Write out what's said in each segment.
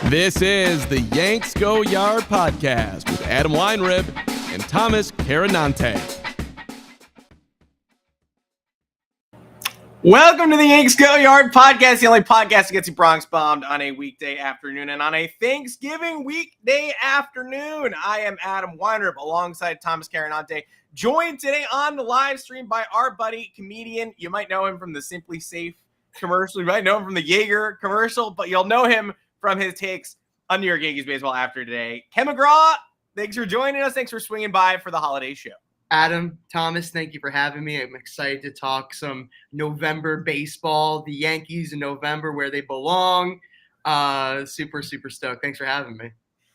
This is the Yanks Go Yard Podcast with Adam Weinrib and Thomas Carinante. Welcome to the Yanks Go Yard Podcast, the only podcast that gets you Bronx bombed on a weekday afternoon and on a Thanksgiving weekday afternoon. I am Adam Weinrib alongside Thomas Carinante, joined today on the live stream by our buddy, comedian. You might know him from the Simply Safe commercial. You might know him from the Jaeger commercial, but you'll know him from his takes on New York Yankees baseball after today. Ken McGraw, thanks for joining us. Thanks for swinging by for the holiday show. Adam, Thomas, thank you for having me. I'm excited to talk some November baseball, the Yankees in November where they belong. Super stoked. Thanks for having me.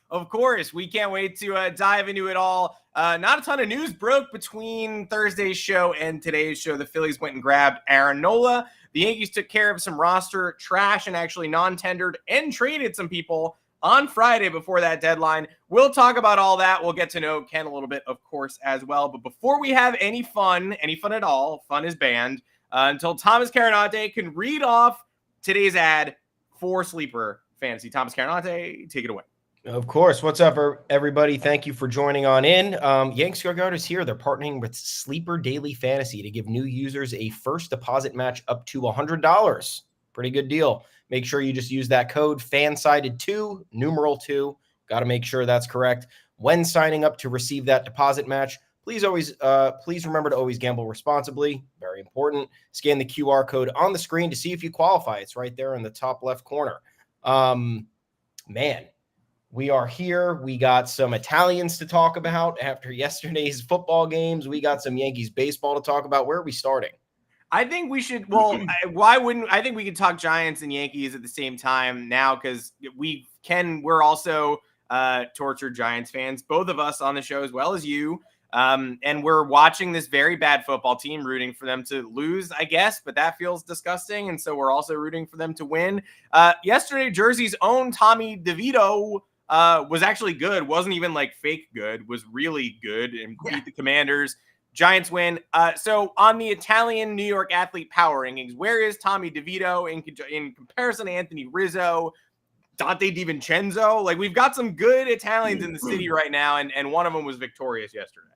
Of course, we can't wait to dive into it all. Not a ton of news broke between Thursday's show and today's show. The Phillies went and grabbed Aaron Nola. The Yankees took care of some roster trash and actually non-tendered and traded some people on Friday before that deadline. We'll talk about all that. We'll get to know Ken a little bit, of course, as well. But before we have any fun at all, fun is banned, until Thomas Carinante can read off today's ad for Sleeper Fantasy. Thomas Carinante, take it away. Of course. What's up, everybody? Thank you for joining on in. Yanks Go Yard is here. They're partnering with Sleeper Daily Fantasy to give new users a first deposit match up to $100. Pretty good deal. Make sure you just use that code FANSIDED2, numeral 2. Got to make sure that's correct. When signing up to receive that deposit match, please remember to always gamble responsibly. Very important. Scan the QR code on the screen to see if you qualify. It's right there in the top left corner. Man. We are here. We got some Italians to talk about after yesterday's football games. We got some Yankees baseball to talk about. Where are we starting? I think we should. Well, why wouldn't I think we could talk Giants and Yankees at the same time now because we're also tortured Giants fans, both of us on the show as well as you. And we're watching this very bad football team, rooting for them to lose, I guess, but that feels disgusting. And so we're also rooting for them to win. Yesterday, Jersey's own Tommy DeVito was actually good. Wasn't even like fake good, was really good and beat the Commanders. Giants win. So on the Italian New York athlete power rankings, where is Tommy DeVito in comparison to Anthony Rizzo, Dante DiVincenzo? Like, we've got some good Italians in the city right now, and one of them was victorious yesterday.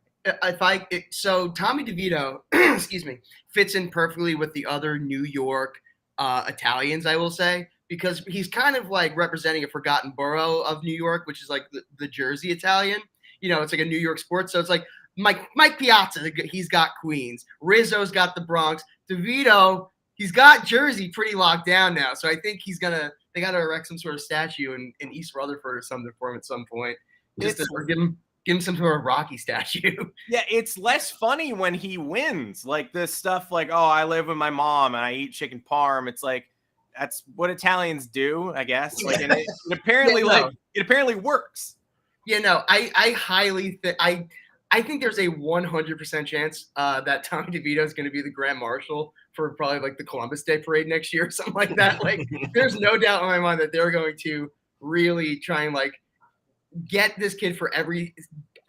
So Tommy DeVito, excuse me, fits in perfectly with the other New York Italians, I will say, because he's kind of like representing a forgotten borough of New York, which is like the Jersey Italian. You know, it's like a New York sports. So it's like Mike Piazza, he's got Queens. Rizzo's got the Bronx. DeVito, he's got Jersey pretty locked down now. So I think they got to erect some sort of statue in East Rutherford or something for him at some point. Or give him some sort of Rocky statue. Yeah, it's less funny when he wins. Like this stuff like, oh, I live with my mom and I eat chicken parm. It's like, that's what Italians do, I guess. Like, and it apparently, it apparently works. Yeah, no, I think there's a 100% chance that Tommy DeVito is going to be the Grand Marshal for probably like the Columbus Day Parade next year or something like that. Like, there's no doubt in my mind that they're going to really try and like get this kid for every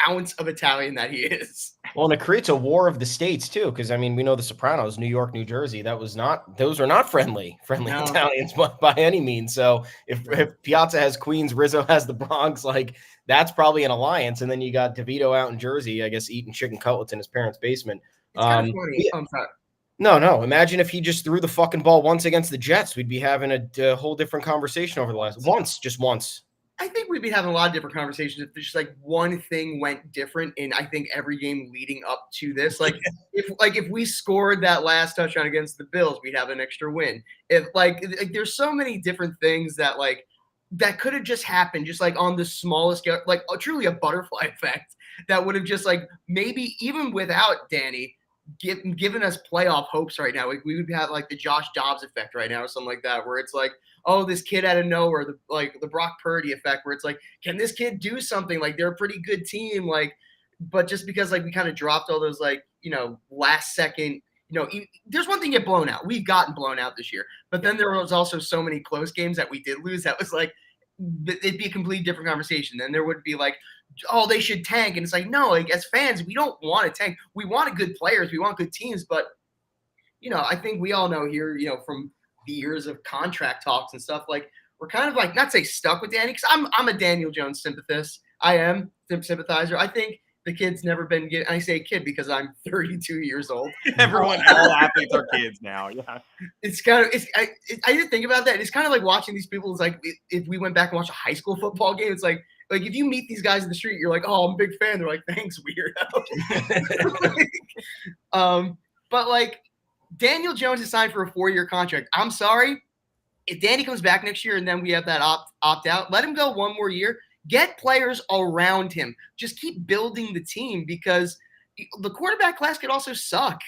ounce of Italian that he is. Well, and it creates a war of the states too, because I mean, we know the Sopranos, New York, New Jersey. Those are not friendly no. Italians by any means. So if Piazza has Queens, Rizzo has the Bronx, like that's probably an alliance. And then you got DeVito out in Jersey, I guess, eating chicken cutlets in his parents' basement. It's kind of funny. I'm sorry. No. Imagine if he just threw the fucking ball once against the Jets. We'd be having a whole different conversation over the last once. I think we'd be having a lot of different conversations if just like one thing went different in I think every game leading up to this. Like if we scored that last touchdown against the Bills, we'd have an extra win. If like there's so many different things that like that could have just happened, just like on the smallest scale, like truly a butterfly effect that would have just like maybe even without Danny given us playoff hopes right now. Like we would have like the Josh Dobbs effect right now or something like that, where it's like, oh, this kid out of nowhere, the Brock Purdy effect, where it's like, can this kid do something? Like they're a pretty good team, like, but just because like we kind of dropped all those like, you know, last second, you know, there's one thing to get blown out. We've gotten blown out this year, but then there was also so many close games that we did lose. That was like, it'd be a completely different conversation. Then there would be like, oh, they should tank. And it's like, no, like as fans, we don't want to tank. We want good players. We want good teams. But, you know, I think we all know here, you know, from the years of contract talks and stuff, like we're kind of like, not say stuck with Danny, because I'm a Daniel Jones sympathist. I am sympathizer. I think the kid's never been – I say kid because I'm 32 years old. All athletes are kids now. Yeah. It's kind of – I didn't think about that. It's kind of like watching these people. It's like if we went back and watched a high school football game, it's like if you meet these guys in the street, you're like, oh, I'm a big fan. They're like, thanks, weirdo. But like Daniel Jones is signed for a 4-year contract. I'm sorry. If Danny comes back next year and then we have that opt out, let him go one more year. Get players around him. Just keep building the team because the quarterback class could also suck.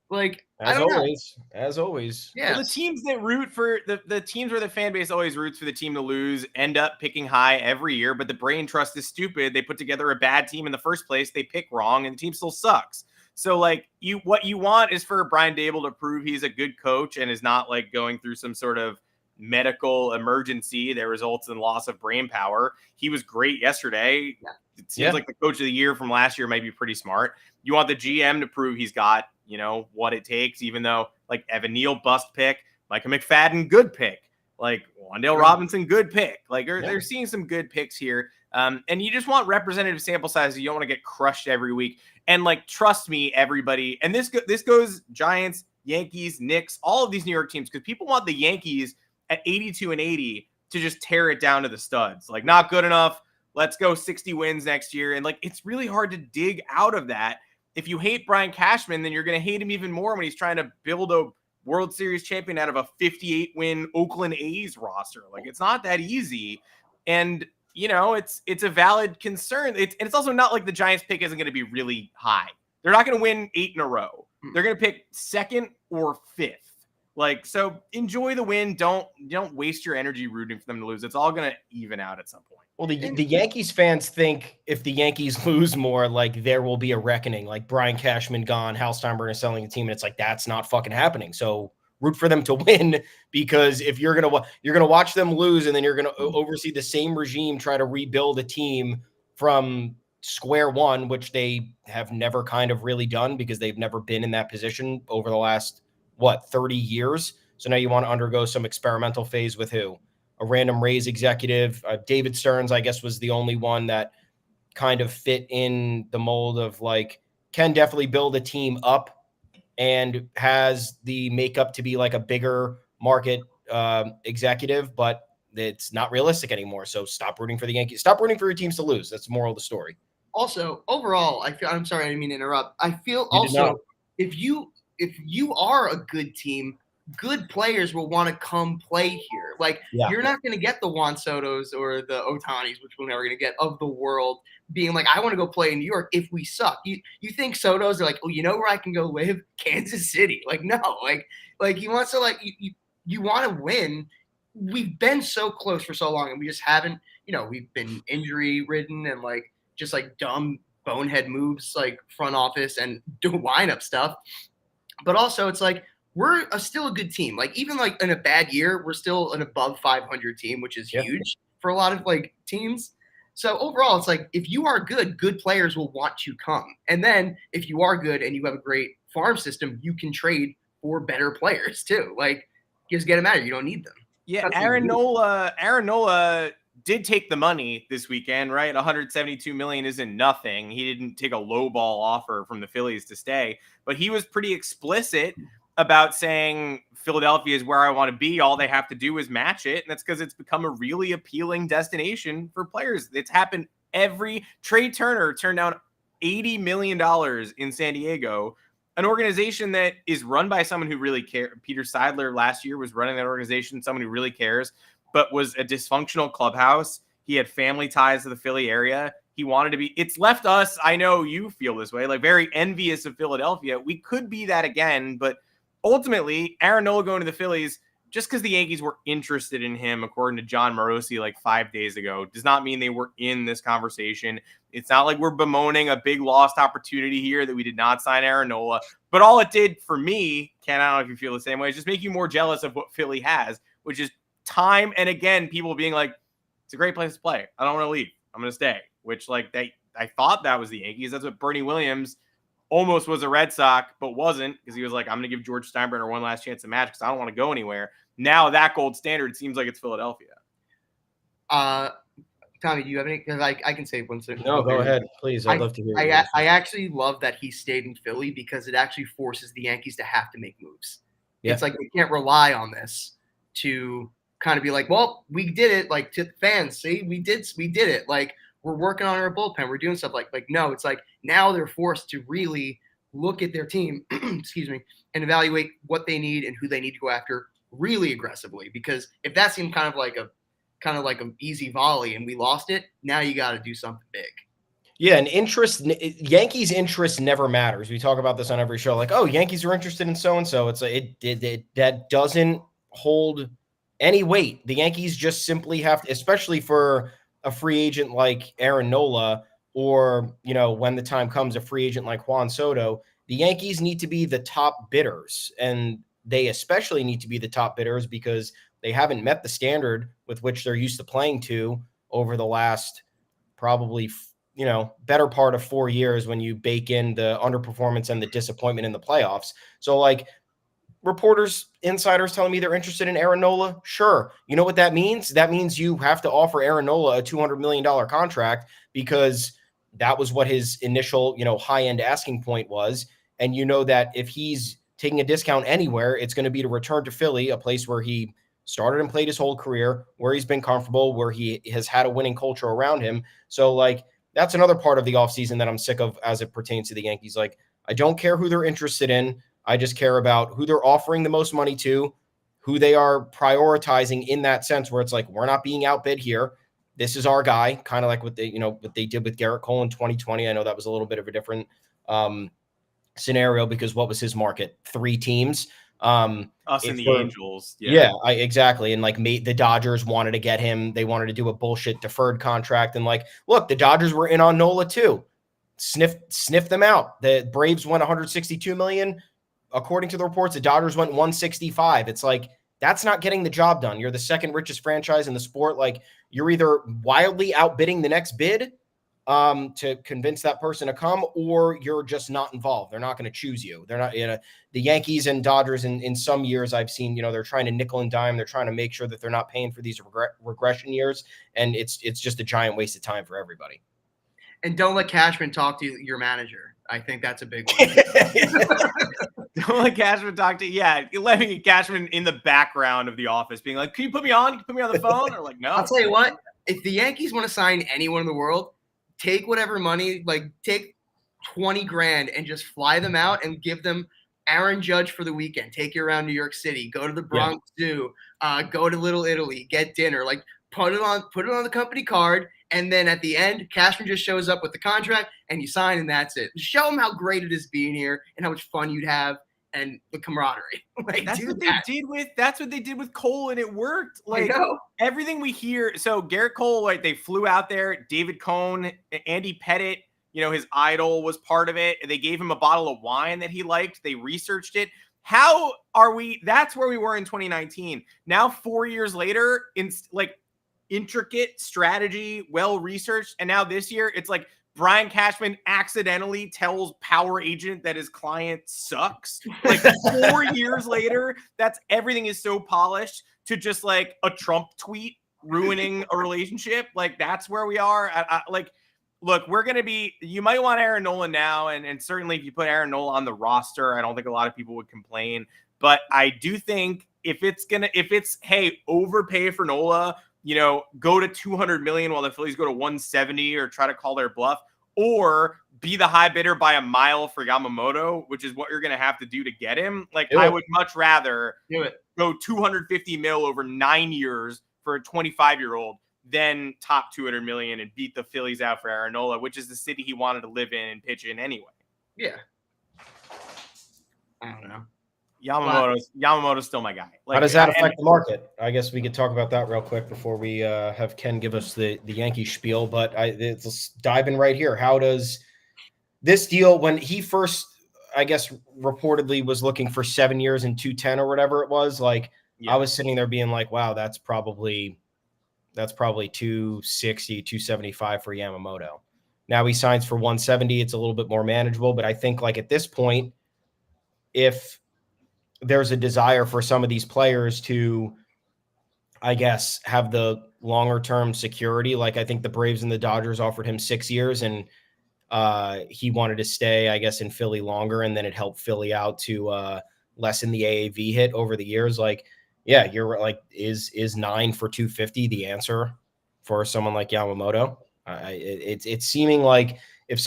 Like, as always. Yeah. Well, the teams that root for the teams where the fan base always roots for the team to lose end up picking high every year, but the brain trust is stupid. They put together a bad team in the first place. They pick wrong and the team still sucks. So like what you want is for Brian Daboll to prove he's a good coach and is not like going through some sort of medical emergency that results in loss of brain power. He was great yesterday. Yeah. It seems like the coach of the year from last year might be pretty smart. You want the GM to prove he's got, what it takes, even though like Evan Neal bust pick, Micah McFadden good pick, like Wan'Dale Robinson good pick. Like they're seeing some good picks here. And you just want representative sample sizes. You don't want to get crushed every week. And like, trust me, everybody. And this goes Giants, Yankees, Knicks, all of these New York teams, because people want the Yankees at 82-80 to just tear it down to the studs. Like, not good enough. Let's go 60 wins next year. And like, it's really hard to dig out of that. If you hate Brian Cashman, then you're going to hate him even more when he's trying to build a World Series champion out of a 58-win Oakland A's roster. Like, it's not that easy. And, it's a valid concern. It's also not like the Giants pick isn't going to be really high. They're not going to win 8 in a row. They're going to pick 2nd or 5th. Like, so enjoy the win. Don't waste your energy rooting for them to lose. It's all going to even out at some point. Well, the Yankees fans think if the Yankees lose more, like there will be a reckoning, like Brian Cashman gone, Hal Steinbrenner selling the team. And it's like, that's not fucking happening. So root for them to win, because if you're going to watch them lose and then you're going to oversee the same regime, try to rebuild a team from square one, which they have never kind of really done because they've never been in that position over the last 30 years. So now you want to undergo some experimental phase with who? A random Rays executive. David Stearns, I guess, was the only one that kind of fit in the mold of like, can definitely build a team up and has the makeup to be like a bigger market executive, but it's not realistic anymore. So stop rooting for the Yankees. Stop rooting for your teams to lose. That's the moral of the story. Also, overall, I'm sorry, I didn't mean to interrupt. I feel also if you are a good team, good players will want to come play here. Like, you're not going to get the Juan Sotos or the Otanis, which we're never going to get, of the world being like, I want to go play in New York if we suck. You think Sotos are like, oh, you know where I can go live? Kansas City. Like, no. Like you want to, like, you want to win. We've been so close for so long, and we just haven't, we've been injury ridden and like just like dumb bonehead moves, like front office and do lineup stuff. But also it's like, we're still a good team. Like, even like in a bad year, we're still an above 500 team, which is huge for a lot of like teams. So overall, it's like, if you are good players will want to come. And then if you are good and you have a great farm system, you can trade for better players too. Like, just get them out of here. You don't need them. Yeah. Aaron Nola did take the money this weekend, right? 172 million isn't nothing. He didn't take a low ball offer from the Phillies to stay, but he was pretty explicit about saying Philadelphia is where I want to be. All they have to do is match it. And that's because it's become a really appealing destination for players. It's happened Trey Turner turned down $80 million in San Diego, an organization that is run by someone who really cares. Peter Seidler last year was running that organization, someone who really cares, but was a dysfunctional clubhouse. He had family ties to the Philly area. He wanted to be, it's left us, I know you feel this way, like very envious of Philadelphia. We could be that again, but ultimately, Aaron Nola going to the Phillies, just because the Yankees were interested in him, according to John Morosi like 5 days ago, does not mean they were in this conversation. It's not like we're bemoaning a big lost opportunity here that we did not sign Aaron Nola. But all it did for me, Ken, I don't know if you feel the same way, is just make you more jealous of what Philly has, which is time and again, people being like, it's a great place to play. I don't want to leave. I'm going to stay, which like I thought that was the Yankees. That's what Bernie Williams almost was a Red Sox, but wasn't, because he was like, I'm going to give George Steinbrenner one last chance to match because I don't want to go anywhere. Now that gold standard seems like it's Philadelphia. Tommy, do you have any? Because I can say one second. No, go ahead, please. I'd love to hear you. I actually love that he stayed in Philly because it actually forces the Yankees to have to make moves. Yeah. It's like they can't rely on this to kind of be like, well, we did it. Like, to fans, see, we did it. Like, we're working on our bullpen. We're doing stuff like no, it's like now they're forced to really look at their team, excuse me, and evaluate what they need and who they need to go after really aggressively. Because if that seemed kind of like an easy volley and we lost it, now you got to do something big. Yeah, and Yankees' interest never matters. We talk about this on every show, like, oh, Yankees are interested in so-and-so. It's like that doesn't hold any weight. The Yankees just simply have to, especially for a free agent like Aaron Nola, or, when the time comes, a free agent like Juan Soto, the Yankees need to be the top bidders. And they especially need to be the top bidders because they haven't met the standard with which they're used to playing to over the last probably, better part of 4 years when you bake in the underperformance and the disappointment in the playoffs. So, like, reporters, insiders telling me they're interested in Aaron Nola. Sure. You know what that means? That means you have to offer Aaron Nola a $200 million contract because that was what his initial, high-end asking point was. And you know that if he's taking a discount anywhere, it's going to be to return to Philly, a place where he started and played his whole career, where he's been comfortable, where he has had a winning culture around him. So, like, that's another part of the offseason that I'm sick of as it pertains to the Yankees. Like, I don't care who they're interested in. I just care about who they're offering the most money to, who they are prioritizing in that sense, where it's like, we're not being outbid here. This is our guy, kind of like what they did with Garrett Cole in 2020. I know that was a little bit of a different scenario because what was his market? 3 teams. Us and the Angels. Yeah, exactly. And like the Dodgers wanted to get him. They wanted to do a bullshit deferred contract. And like, look, the Dodgers were in on Nola too. Sniff them out. The Braves went $162 million. According to the reports, the Dodgers went $165. It's like, that's not getting the job done. You're the second richest franchise in the sport. Like, you're either wildly outbidding the next bid to convince that person to come, or you're just not involved. They're not going to choose you. They're not, the Yankees and Dodgers in some years I've seen, they're trying to nickel and dime. They're trying to make sure that they're not paying for these regression years. And it's just a giant waste of time for everybody. And don't let Cashman talk to your manager. I think that's a big one. Don't let Cashman talk to you. Yeah, letting Cashman in the background of the office being like, can you put me on? Can you put me on the phone? Or like, no. I'll tell you what, if the Yankees want to sign anyone in the world, take whatever money, like take 20 grand and just fly them out and give them Aaron Judge for the weekend. Take you around New York City, go to the Bronx Zoo, go to Little Italy, get dinner, like put it on the company card. And then at the end, Cashman just shows up with the contract and you sign and that's it. Show them how great it is being here and how much fun you'd have and the camaraderie. Like, that's what they did with Cole, and it worked. Like, everything we hear. So Garrett Cole, like, they flew out there. David Cohn, Andy Pettit, his idol, was part of it. They gave him a bottle of wine that he liked. They researched it. How are we? That's where we were in 2019. Now, 4 years later, intricate strategy, well-researched. And now this year, it's like Brian Cashman accidentally tells Power Agent that his client sucks. Like 4 years later, everything is so polished to just like a Trump tweet ruining a relationship. Like, that's where we are. Look, we're going to be, you might want Aaron Nola now. And certainly if you put Aaron Nola on the roster, I don't think a lot of people would complain. But I do think if it's, hey, overpay for Nola, go to 200 million while the Phillies go to 170 or try to call their bluff, or be the high bidder by a mile for Yamamoto, which is what you're going to have to do to get him. Like, I would much rather go 250 mil over 9 years for a 25-year-old than top 200 million and beat the Phillies out for Aaron Nola, which is the city he wanted to live in and pitch in anyway. Yeah. I don't know. Yamamoto's still my guy. Like, how does that affect the market? I guess we could talk about that real quick before we have Ken give us the Yankee spiel. But let's dive in right here. How does this deal, when he first, I guess, reportedly was looking for 7 years and 210 or whatever it was, like, I was sitting there being like, wow, that's probably 260, 275 for Yamamoto. Now he signs for 170. It's a little bit more manageable. But I think, like, at this point, if there's a desire for some of these players to, I guess, have the longer term security. Like I think the Braves and the Dodgers offered him 6 years, and he wanted to stay, I guess, in Philly longer, and then it helped Philly out to lessen the AAV hit over the years. Like, yeah, you're like, is 9 for 250 the answer for someone like Yamamoto? It's seeming like if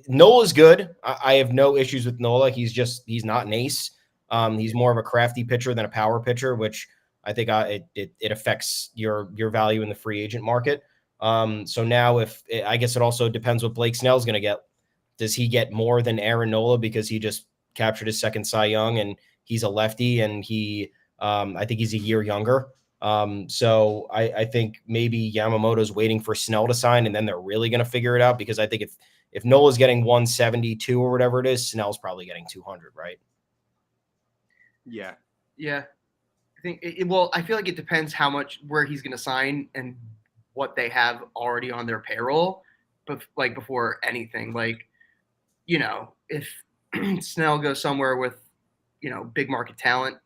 Nola's good. I have no issues with Nola. He's not an ace. He's more of a crafty pitcher than a power pitcher, which I think it affects your value in the free agent market. So now I guess it also depends what Blake Snell's going to get. Does he get more than Aaron Nola because he just captured his second Cy Young and he's a lefty and I think he's a year younger. So I think maybe Yamamoto's waiting for Snell to sign and then they're really going to figure it out, because I think if Nola's getting 172 or whatever it is, Snell's probably getting 200, right? Yeah. Yeah. I think I feel like it depends where he's going to sign and what they have already on their payroll, but like before anything, like, if Snell goes somewhere with, big market talent,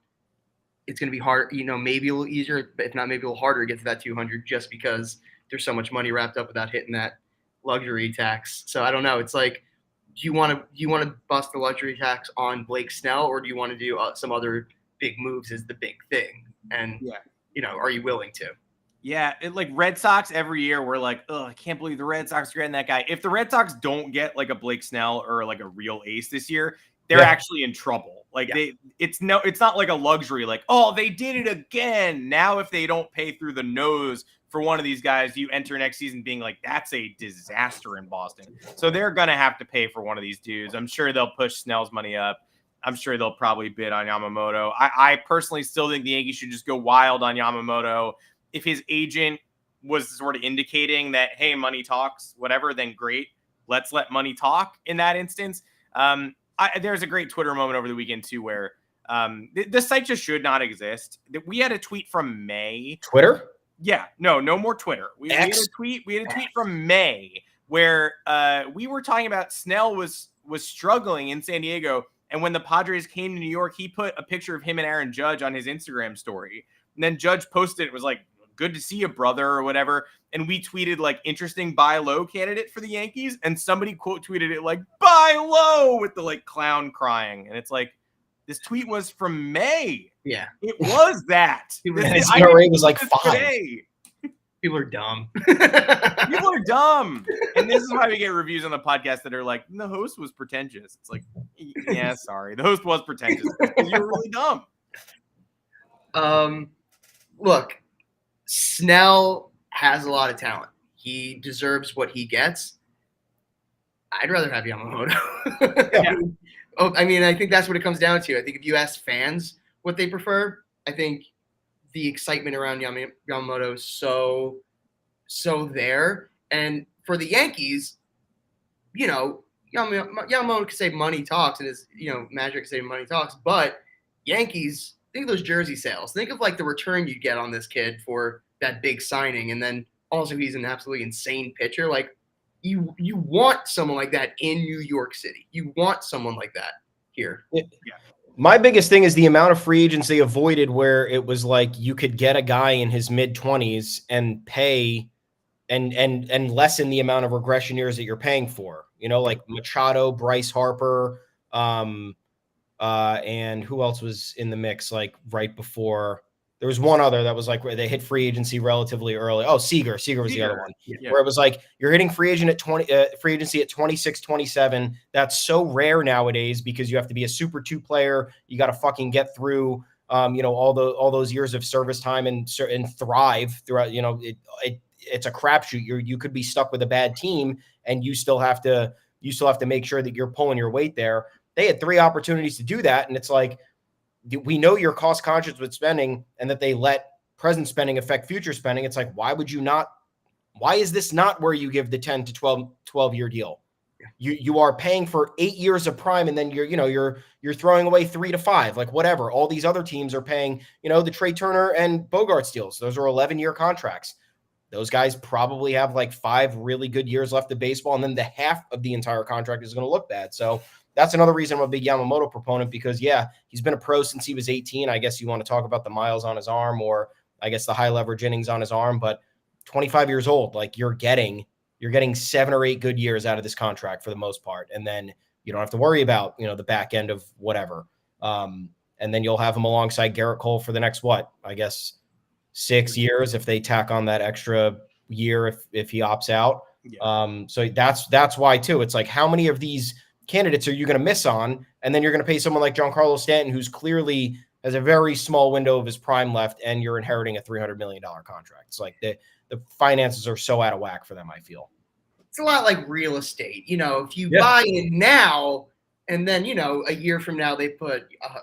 it's going to be hard, maybe a little easier, but if not, maybe a little harder to get to that 200 just because there's so much money wrapped up without hitting that luxury tax. So I don't know. It's like, do you want to bust the luxury tax on Blake Snell, or do you want to do some other big moves is the big thing? And, are you willing to? Yeah, like Red Sox every year, we're like, oh, I can't believe the Red Sox are getting that guy. If the Red Sox don't get like a Blake Snell or like a real ace this year, they're actually in trouble. Like it's not like a luxury. Like, oh, they did it again. Now, if they don't pay through the nose for one of these guys, you enter next season being like, that's a disaster in Boston. So they're gonna have to pay for one of these dudes. I'm sure they'll push Snell's money up. I'm sure they'll probably bid on Yamamoto. I personally still think the Yankees should just go wild on Yamamoto. If his agent was sort of indicating that, hey, money talks, whatever, then great. Let's let money talk in that instance. There's a great Twitter moment over the weekend, too, where the site just should not exist. We had a tweet from May. Twitter? Yeah, no more Twitter. We had a tweet from May where we were talking about Snell was struggling in San Diego. And when the Padres came to New York, he put a picture of him and Aaron Judge on his Instagram story. And then Judge posted it, was like, good to see you, brother, or whatever. And we tweeted like, interesting buy low candidate for the Yankees. And somebody quote tweeted it like, buy low, with the like clown crying. And it's like, this tweet was from May. Yeah. It was that. His ERA was like 5. Today. People are dumb. People are dumb. And this is why we get reviews on the podcast that are like, the host was pretentious. It's like, yeah, sorry. The host was pretentious because you're really dumb. Look, Snell has a lot of talent. He deserves what he gets. I'd rather have Yamamoto. Yeah. I mean, I think that's what it comes down to. I think if you ask fans what they prefer, I think the excitement around Yamamoto is so there. And for the Yankees, Yamamoto could say money talks, and his, Magic could say money talks, but Yankees, think of those jersey sales. Think of like the return you get on this kid for that big signing. And then also he's an absolutely insane pitcher. Like you want someone like that in New York City. You want someone like that here. Yeah. My biggest thing is the amount of free agents they avoided, where it was like you could get a guy in his mid-20s and pay and lessen the amount of regression years that you're paying for. Like Machado, Bryce Harper, and who else was in the mix? Like right before, there was one other that was like where they hit free agency relatively early. Oh, Seager was the other one. Yeah. Where it was like you're hitting free agency at 26, 27. That's so rare nowadays because you have to be a Super 2 player. You got to fucking get through, all those years of service time and thrive throughout. It's a crapshoot. You could be stuck with a bad team, and you still have to make sure that you're pulling your weight there. They had 3 opportunities to do that, and it's like, we know you're cost conscious with spending and that they let present spending affect future spending. It's like, why is this not where you give the 10 to 12 year deal? You are paying for 8 years of prime, and then you're throwing away 3 to 5, like whatever. All these other teams are paying, the Trey Turner and Bogarts deals. Those are 11-year contracts. Those guys probably have like 5 really good years left of baseball, and then the half of the entire contract is going to look bad. So that's another reason I'm a big Yamamoto proponent, because, he's been a pro since he was 18. I guess you want to talk about the miles on his arm, or I guess the high leverage innings on his arm. But 25 years old. Like you're getting 7 or 8 good years out of this contract for the most part. And then you don't have to worry about, the back end of whatever. And then you'll have him alongside Garrett Cole for the next, 6 years if they tack on that extra year if he opts out. Yeah. So that's why too. It's like, how many of these candidates are you going to miss on? And then you're going to pay someone like Giancarlo Stanton, who's clearly has a very small window of his prime left, and you're inheriting a $300 million contract. It's like the finances are so out of whack for them, I feel. It's a lot like real estate. If you buy in now and then, a year from now they put, a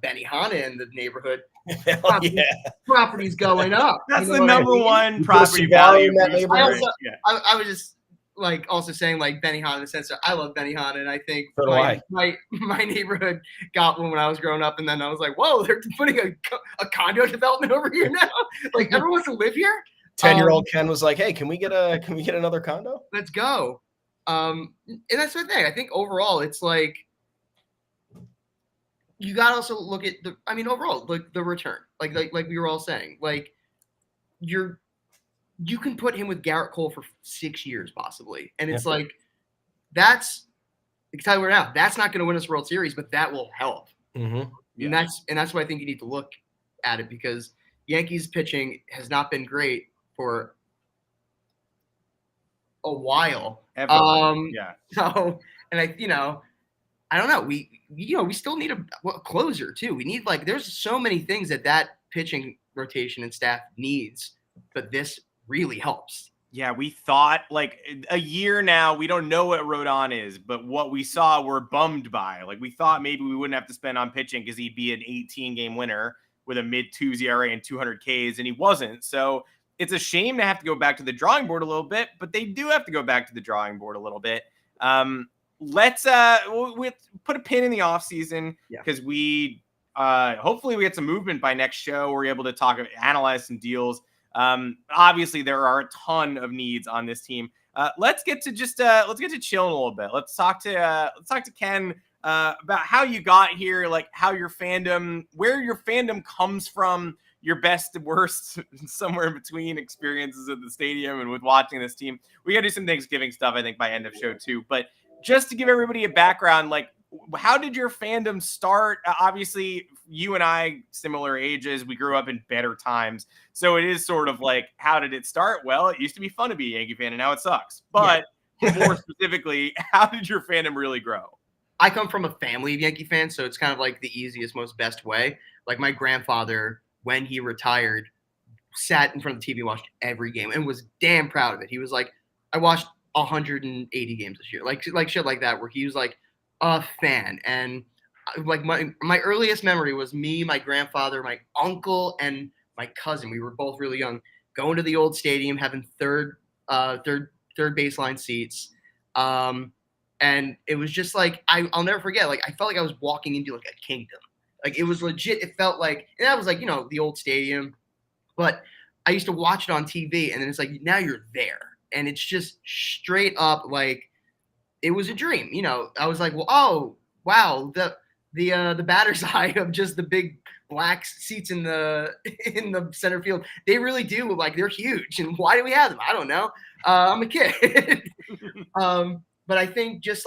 Benihana in the neighborhood, property's going up. That's the number one property value. I was just also saying Benihana in the sense that I love Benihana, and I think my neighborhood got one when I was growing up, and then I was like, whoa, they're putting a condo development over here now. Everyone wants to live here. 10-year-old Ken was like, hey, can we get another condo? Let's go. And that's the thing. I think overall it's like you got to also look at overall the return. Like we were all saying, you can put him with Garrett Cole for 6 years possibly. And it's that's I can tell you right now, that's not going to win us World Series, but that will help. Mm-hmm. Yeah. And that's why I think you need to look at it, because Yankees pitching has not been great for a while. Ever. So, and I don't know. We still need a closer too. We need there's so many things that pitching rotation and staff needs, but this really helps. Yeah, we thought a year now, we don't know what Rodon is, but what we saw we're bummed by. We thought maybe we wouldn't have to spend on pitching because he'd be an 18-game winner with a mid-2s ERA and 200 Ks, and he wasn't. So it's a shame to have to go back to the drawing board a little bit, but they do have to go back to the drawing board a little bit. Let's we'll put a pin in the offseason because we hopefully we get some movement by next show. We're able to analyze some deals. Obviously there are a ton of needs on this team. Let's get to chilling a little bit. Let's talk to Ken about how you got here, how where your fandom comes from, your best and worst, somewhere in between experiences at the stadium and with watching this team. We gotta do some Thanksgiving stuff, I think, by end of show too. But just to give everybody a background, how did your fandom start? Obviously, you and I, similar ages, we grew up in better times. So it is sort of how did it start? Well, it used to be fun to be a Yankee fan, and now it sucks. But more specifically, how did your fandom really grow? I come from a family of Yankee fans, so it's kind of the easiest, most best way. My grandfather, when he retired, sat in front of the TV and watched every game and was damn proud of it. He was like, I watched 180 games this year, shit like that, where he was a fan. And my earliest memory was me, my grandfather, my uncle, and my cousin. We were both really young, going to the old stadium, having third baseline seats. And it was just I'll never forget. I felt like I was walking into a kingdom. It was legit. It felt and that was the old stadium, but I used to watch it on TV, and then it's now you're there, and it's just straight up it was a dream. I was well, oh wow, the batter's eye of just the big black seats in the center field. They really do they're huge, and why do we have them? I don't know. I'm a kid. But I think just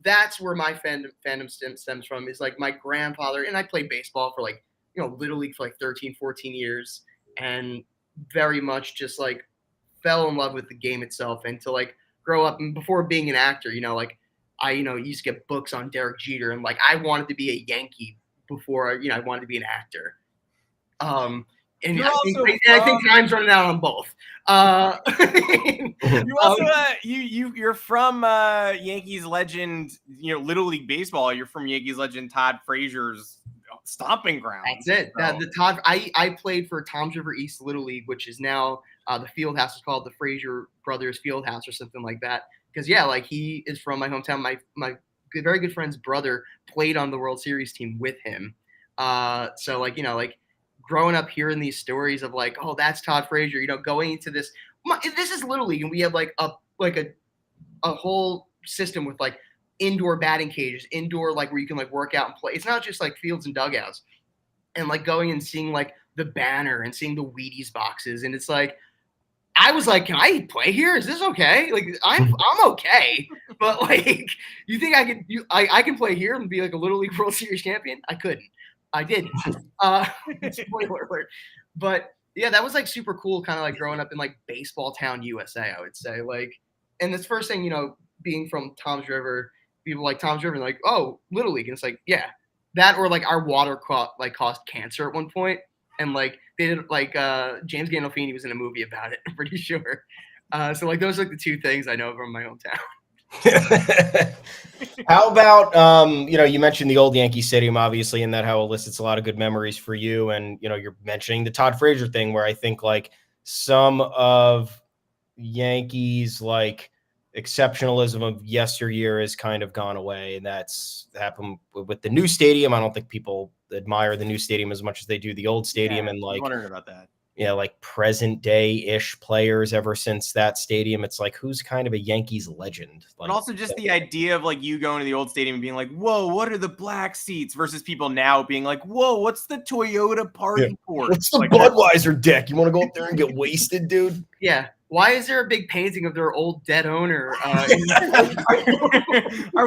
that's where my fandom stems from, is my grandfather, and I played baseball for Little League for 13, 14 years, and very much just fell in love with the game itself, and to grow up, and before being an actor, I used to get books on Derek Jeter, and I wanted to be a Yankee before I wanted to be an actor. And I think time's running out on both. You also you're from Yankees legend, Little League baseball. You're from Yankees legend Todd Frazier's stomping ground. That's it. So. I played for Toms River East Little League, which is now the field house is called the Frazier Brothers Field House or something like that. Because he is from my hometown. My very good friend's brother played on the World Series team with him. So growing up hearing these stories of oh, that's Todd Frazier, going into this. This is Little League, and we have a whole system with indoor batting cages, indoor where you can work out and play. It's not just fields and dugouts, and going and seeing the banner and seeing the Wheaties boxes, and it's I was like, can I play here? Is this okay? Like, I'm okay, but like, you think I can play here and be like a Little League World Series champion? I couldn't. I didn't. Spoiler alert. But yeah, that was like super cool, kind of like growing up in like baseball town USA, I would say. Like, and this first thing, being from Tom's River, people like Tom's River, like, oh, Little League. And it's like, yeah, that or like our water caused cancer at one point. And like they did like James Gandolfini was in a movie about it, I'm pretty sure. So like those are like the two things I know from my hometown. How about you mentioned the old Yankee Stadium, obviously, and that how elicits a lot of good memories for you. And you're mentioning the Todd Frazier thing, where I think like some of Yankees like exceptionalism of yesteryear has kind of gone away, and that's happened with the new stadium. I don't think people admire the new stadium as much as they do the old stadium. Yeah, and like, I was wondering about that. Yeah, like present day-ish players ever since that stadium. It's like, who's kind of a Yankees legend? Like, but also just the idea of like you going to the old stadium and being like, whoa, what are the black seats versus people now being like, whoa, what's the Toyota party court? What's the like, Budweiser deck? You want to go up there and get wasted, dude? Yeah. Why is there a big painting of their old dead owner? Are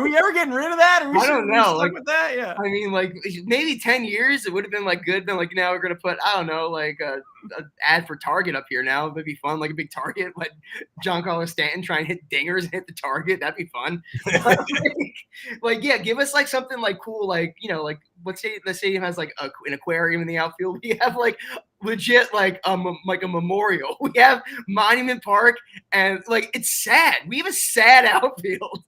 we ever getting rid of that? I don't know. Like, with that? Yeah. I mean, like maybe 10 years, it would have been like good. Then like now we're going to put, I don't know, like a ad for Target up here now. It'd be fun. Like a big Target, like Giancarlo Stanton try and hit dingers and hit the target. That'd be fun. Like, yeah, give us like something like cool. Like, like let's say the stadium has like an aquarium in the outfield. We have like legit like a memorial. We have Monument Park, and like it's sad. We have a sad outfield.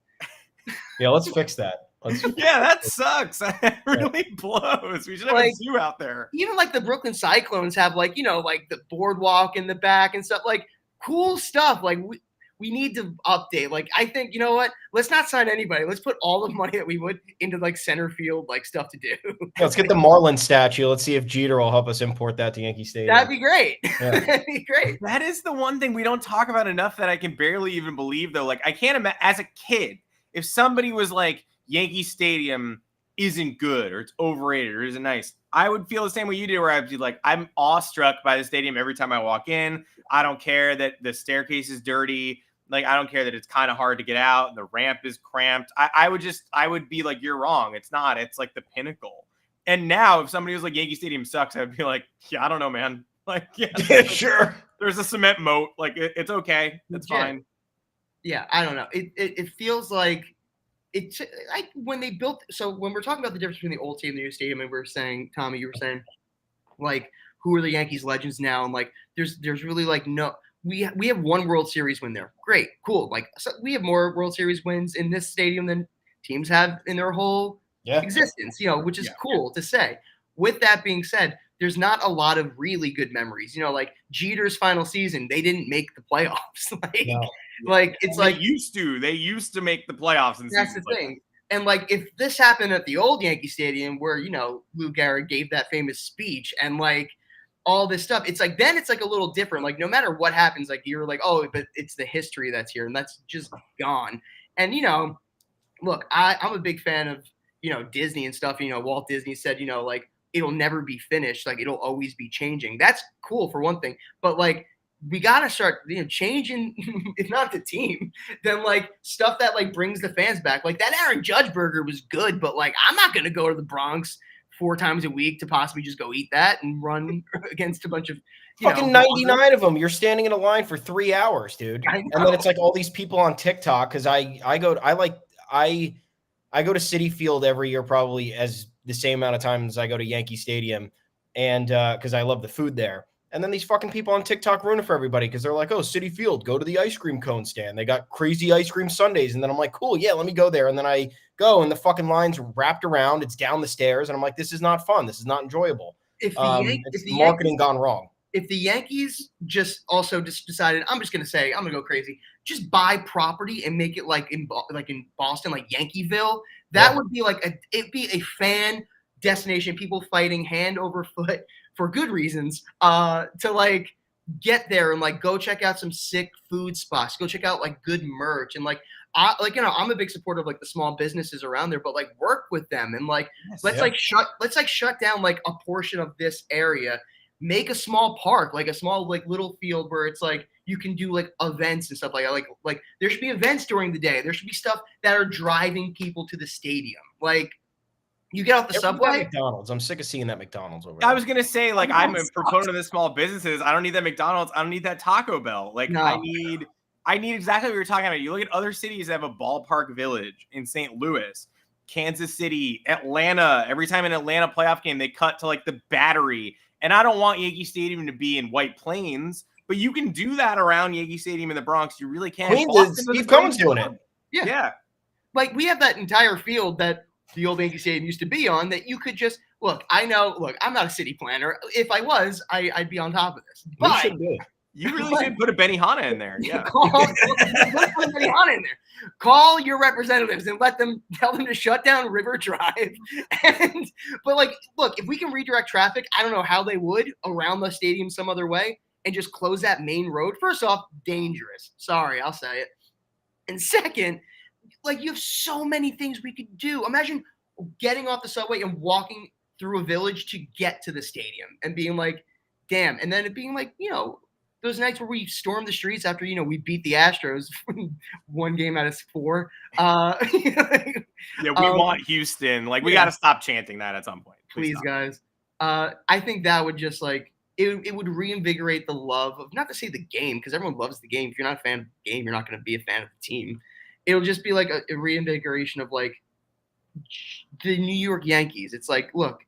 Yeah, let's fix that. Yeah, that sucks. That really blows. We should have a zoo out there. Even like the Brooklyn Cyclones have like like the boardwalk in the back and stuff, like cool stuff. Like we need to update. Like I think what? Let's not sign anybody. Let's put all the money that we would into like center field like stuff to do. Yeah, let's get the Marlin statue. Let's see if Jeter will help us import that to Yankee Stadium. That'd be great. Yeah. That'd be great. That is the one thing we don't talk about enough that I can barely even believe though. Like I can't imagine as a kid if somebody was like Yankee Stadium isn't good or it's overrated or isn't nice, I would feel the same way you do, where I'd be like, I'm awestruck by the stadium every time I walk in. I don't care that the staircase is dirty. Like, I don't care that it's kind of hard to get out and the ramp is cramped. I would be like, you're wrong. It's not. It's like the pinnacle. And now if somebody was like, Yankee Stadium sucks, I'd be like, yeah, I don't know, man. Like, yeah, sure. There's a cement moat. Like, it's okay. It's fine. Yeah, I don't know. It feels like it's like when they built. So when we're talking about the difference between the old stadium and the new stadium, and we're saying, Tommy, you were saying, like, who are the Yankees legends now? And like, there's really like no. We have one World Series win there. Great, cool. Like, so we have more World Series wins in this stadium than teams have in their whole existence. Which is cool to say. With that being said, there's not a lot of really good memories. Like Jeter's final season, they didn't make the playoffs. Like it's like they used to make the playoffs. That's the thing. And like if this happened at the old Yankee Stadium, where Lou Gehrig gave that famous speech and like all this stuff, it's like then it's like a little different. Like no matter what happens, like you're like, oh, but it's the history that's here, and that's just gone. And look, I'm a big fan of Disney and stuff. Walt Disney said like it'll never be finished. Like it'll always be changing. That's cool for one thing, but like we gotta start changing, if not the team, then like stuff that like brings the fans back. Like that Aaron Judge burger was good, but like I'm not gonna go to the Bronx 4 times a week to possibly just go eat that and run against a bunch of fucking 99 of them. You're standing in a line for 3 hours, dude. And then it's like all these people on TikTok, because I go to Citi Field every year probably as the same amount of times I go to Yankee Stadium, and because I love the food there. And then these fucking people on TikTok ruin it for everybody because they're like, oh, Citi Field, go to the ice cream cone stand. They got crazy ice cream sundaes. And then I'm like, cool, yeah, let me go there. And then I go and the fucking line's wrapped around. It's down the stairs. And I'm like, this is not fun. This is not enjoyable. It's marketing gone wrong. If the Yankees just decided, I'm going to go crazy, just buy property and make it like in Boston, like Yankeeville, that would be like it'd be a fan destination, people fighting hand over foot for good reasons to like get there and like go check out some sick food spots, go check out like good merch, and like I'm a big supporter of like the small businesses around there, but like work with them and like let's shut down like a portion of this area, make a small park, like a small like little field where it's like you can do like events and stuff like that. Like there should be events during the day. There should be stuff that are driving people to the stadium. Like you get off the subway. McDonald's. I'm sick of seeing that McDonald's over there. I was gonna say, like, I'm a proponent of the small businesses. I don't need that McDonald's. I don't need that Taco Bell. Like, No. I need exactly what you're talking about. You look at other cities that have a ballpark village in St. Louis, Kansas City, Atlanta. Every time an Atlanta playoff game, they cut to like the Battery. And I don't want Yankee Stadium to be in White Plains, but you can do that around Yankee Stadium in the Bronx. You really can. Steve Cohen's doing it. Yeah. Like we have that entire field that the old Yankee Stadium used to be on that you could just look. I'm not a city planner. If I was, I'd be on top of this. But you really should put a Benihana in there. Yeah. Put a Benihana in there. Call your representatives and tell them to shut down River Drive. But like, look, if we can redirect traffic, I don't know how they would around the stadium some other way and just close that main road. First off, dangerous. Sorry, I'll say it. And second, like you have so many things we could do. Imagine getting off the subway and walking through a village to get to the stadium and being like, damn. And then it being like, those nights where we stormed the streets after, we beat the Astros 1 game out of 4. We want Houston. Like, we got to stop chanting that at some point. Please guys. I think that would just like, it would reinvigorate the love of, not to say the game, because everyone loves the game. If you're not a fan of the game, you're not going to be a fan of the team. It'll just be like a reinvigoration of like the New York Yankees. It's like, look,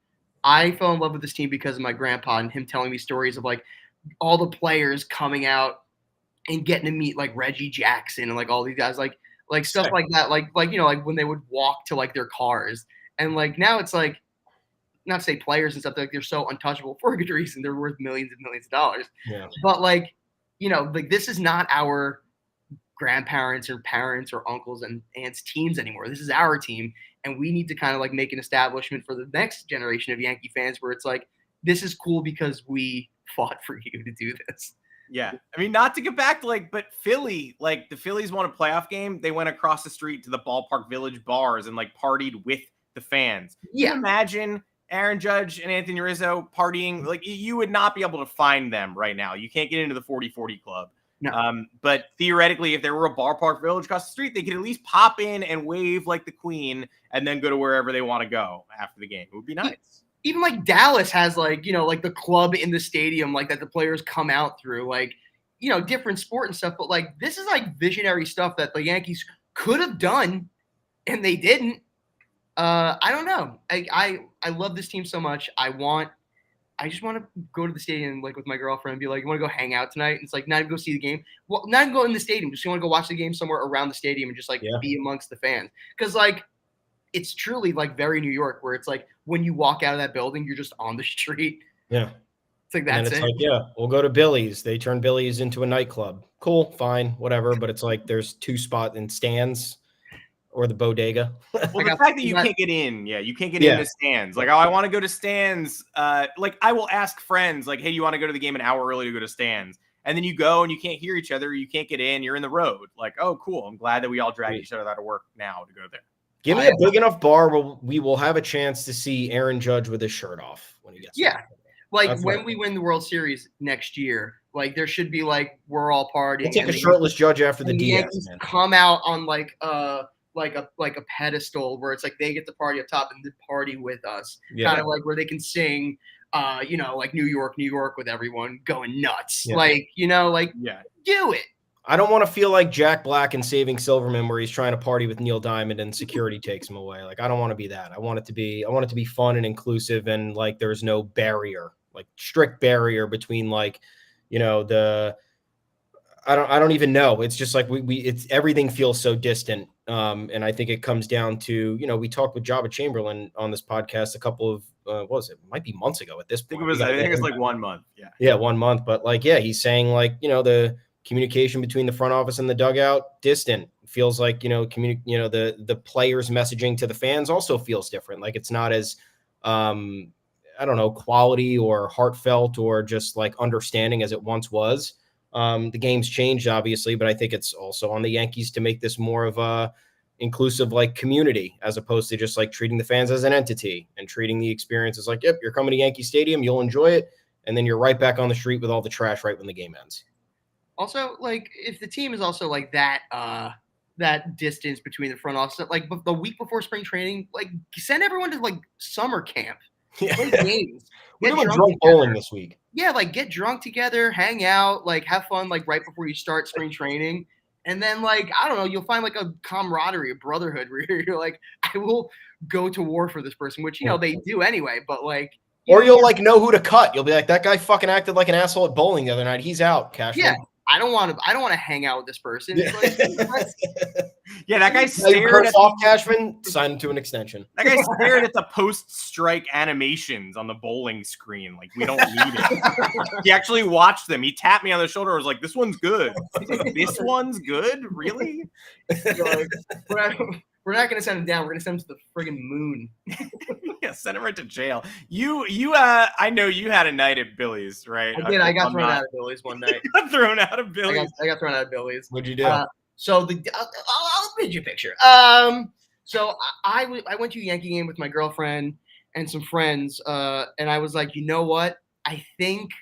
I fell in love with this team because of my grandpa and him telling me stories of like all the players coming out and getting to meet like Reggie Jackson and like all these guys, like stuff like that. Like when they would walk to like their cars. And like now it's like, not to say players and stuff, like they're so untouchable for a good reason. They're worth millions and millions of dollars. Yeah. But like, like this is not our grandparents or parents or uncles and aunts teams anymore. This is our team. And we need to kind of like make an establishment for the next generation of Yankee fans where it's like, this is cool because we fought for you to do this. Yeah. I mean, not to get back to but Philly, like the Phillies won a playoff game. They went across the street to the Ballpark Village bars and like partied with the fans. Yeah. Can you imagine Aaron Judge and Anthony Rizzo partying? Like you would not be able to find them right now. You can't get into the 40-40 club. No. But theoretically, if there were a Ballpark Village across the street, they could at least pop in and wave like the Queen and then go to wherever they want to go after the game. It would be nice. Even like Dallas has like, like the club in the stadium, like that the players come out through, like, different sport and stuff. But like, this is like visionary stuff that the Yankees could have done and they didn't. I don't know. I love this team so much. I just want to go to the stadium like with my girlfriend and be like, you want to go hang out tonight? And it's like, not even go see the game. Well, not even go in the stadium. Just want to go watch the game somewhere around the stadium and just like be amongst the fans. Because like, it's truly like very New York where it's like when you walk out of that building, you're just on the street. Yeah. It's like, that's it. Like, we'll go to Billy's. They turn Billy's into a nightclub. Cool, fine, whatever. But it's like there's 2 spots in stands or the bodega. Well, the fact that you can't get in, you can't get in the stands. Like, I want to go to stands. Like, I will ask friends, like, hey, you want to go to the game an hour early to go to stands? And then you go and you can't hear each other. You can't get in. You're in the road. Like, oh, cool. I'm glad that we all drag each other out of work now to go there. Give me a big enough bar where we will have a chance to see Aaron Judge with his shirt off when he gets there. Like when we win the World Series next year, like there should be like we're all partying. We'll take a shirtless Judge after the Yankees come out on like a pedestal where it's like they get the party up top and the party with us. Kind of like where they can sing like New York with everyone going nuts. Do it. I don't want to feel like Jack Black in Saving Silverman where he's trying to party with Neil Diamond and security takes him away. Like, I don't want to be that. I want it to be fun and inclusive and like there's no barrier, like strict barrier between like, I don't even know. It's just like it's everything feels so distant. And I think it comes down to, we talked with Jabba Chamberlain on this podcast a couple of, what was it? Might be months ago at this point. I think it was like 1 month. Yeah. Yeah. 1 month. But like, he's saying like, the communication between the front office and the dugout distant. Feels like the players messaging to the fans also feels different. Like it's not as quality or heartfelt or just like understanding as it once was. The game's changed obviously, but I think it's also on the Yankees to make this more of a inclusive like community as opposed to just like treating the fans as an entity and treating the experience as like, yep, you're coming to Yankee Stadium, you'll enjoy it, and then you're right back on the street with all the trash right when the game ends. Also, like, if the team is also like that distance between the front office, like the week before spring training, like send everyone to like summer camp, play games. We're doing drunk bowling this week. Yeah, like get drunk together, hang out, like have fun, like right before you start spring training. And then, like, I don't know, you'll find like a camaraderie, a brotherhood where you're like, I will go to war for this person, which, you know, they do anyway, but like. Or you'll like know who to cut. You'll be like, that guy fucking acted like an asshole at bowling the other night. He's out, Cashman. Yeah. I don't want to hang out with this person. Yeah, that guy stared at off Cashman, signed him to an extension. That guy stared at the post-strike animations on the bowling screen. Like, we don't need it. He actually watched them. He tapped me on the shoulder. I was like, this one's good. Like, this one's good? Really? Like, we're not going to send him down. We're going to send him to the friggin' moon. Yeah, send him right to jail. I know you had a night at Billy's, right? I did. I got thrown out of Billy's one night. You got thrown out of Billy's? I got thrown out of Billy's. What'd you do? So I'll paint you a picture. So I went to a Yankee game with my girlfriend and some friends, and I was like, you know what? I think